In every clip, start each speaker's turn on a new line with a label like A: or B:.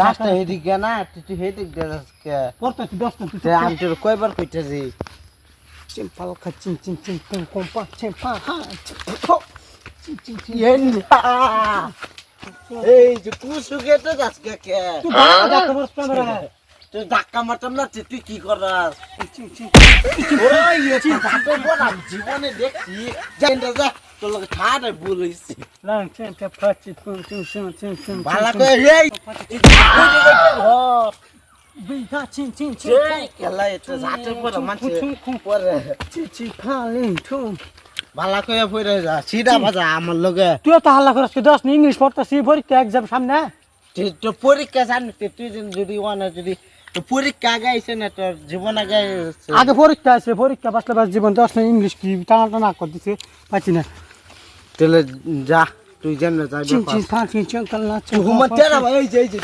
A: রাস্তা এদিকে না তুই হেদিক দিয়ে
B: পড়তেছি 10 টা তুই
A: আমি তোর কয়বার কইতেছি
B: চিম্পাল খা চিম চিম চিম চিম কম্পা চিম্পা হা
A: এই যে কুসুকে তো আজকে কে
B: তুই ধাক্কা মারছ ক্যামেরা
A: তুই ধাক্কা মারতাম না তুই কি করাস
B: চিম চিম
A: ওই এত ধাক্কা বড় জীবনে দেখছি জানটা যা তোর লগে ঠাড়া ভুল হইছে
B: লাং চিম চিম ফাচি চিম চিম চিম চিম চিম
A: ভালো করে এই ঘর
B: বিঘা চিম চিম চিম
A: এই কেলা এত জাতে পড়া মানছে পরে
B: চিম চিম ফালিং ঠুম
A: ভালো করে পড়ে যা সিধা বাজা আমার লগে
B: তুই তো হাল্লা করছ কি 10 ইংলিশ পড়তাছি পরীক্ষা এক্সাম সামনে
A: তো পরীক্ষা জানতে তুই যদি ওয়ানা যদি তো পরীক্ষা গাইছে না তোর জীবন আগে
B: আগে পরীক্ষা আছে পরীক্ষা বাসলে বাস জীবন 10 ইংলিশ কি টানা টানা কর দিছে পাচ্ছি না
A: তাহলে যা তুই জান না যাইবে
B: চিম চিম ফাচি চিম কাল্লা চিম
A: হুমা তেরা ভাই এই যে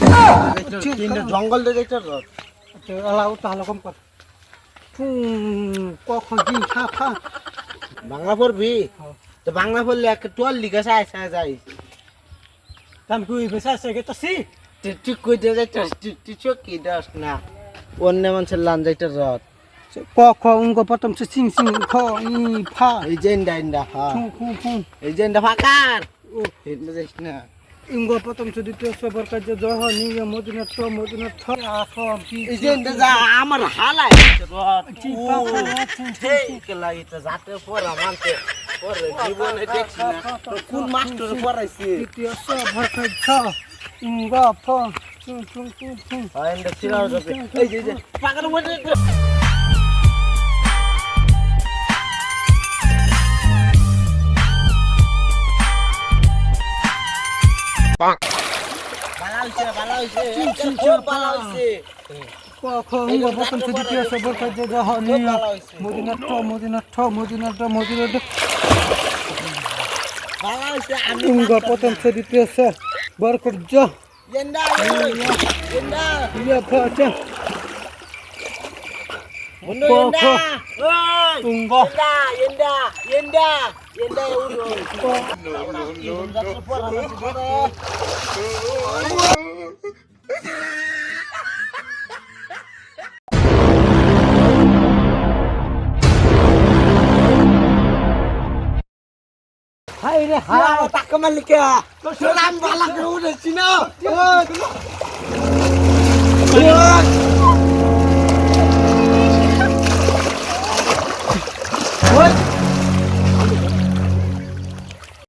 A: তিনটা জঙ্গল দে দেখছ
B: আলাও তাহলে কম কর কখন দিন খা খা
A: বাংলা পড়বি তো বাংলা পড়লে একটা টোল লিখা চাই যাই
B: কাম কই বেসা সে তো সি
A: তুই কই দে যাইছ তুই চকি দাস না অন্য মানুষের লান যাইতে রত
B: ক খ উঙ্গ প্রথম সে সিং সিং খ ই ফা
A: এই যে ইন্ডা হা
B: ফু ফু ফু
A: এই যে ইন্ডা ফাকার ও হেডলে যাইছ না
B: উঙ্গ প্রথম সে দ্বিতীয় সবর কাজ জহ নিয় মদিনা থ আখ কি
A: এই যে ইন্ডা যা আমার হালাই রত এই কেলা এটা জাতে পড়া মানতে পরে জীবনে দেখছি না কোন মাস্টার পড়াইছে
B: দ্বিতীয় সবর কাজ ছ উঙ্গ ফ চুং চুং চুং চুং
A: হয় ইন্ডা চিরাও যাবে এই যে পাকার মধ্যে বালা হইছে বালা হইছে
B: ক খ উঙ্গ প্রথম সে দ্বিতীয় সবর কাজ জহ নিয় মদিনা থ
A: বালা হইছে আমি
B: উঙ্গ প্রথম সে দ্বিতীয় সবর কাজ
A: এন্ডা এন্ডা
B: ইয়া ফ চ
A: মুন্ডু এন্ডা ওই
B: উঙ্গ
A: এন্ডা উড়ো
B: হাই রে হাই
A: হ্যাঁ টাকা মালিক নাম বালা করে উড়েছি না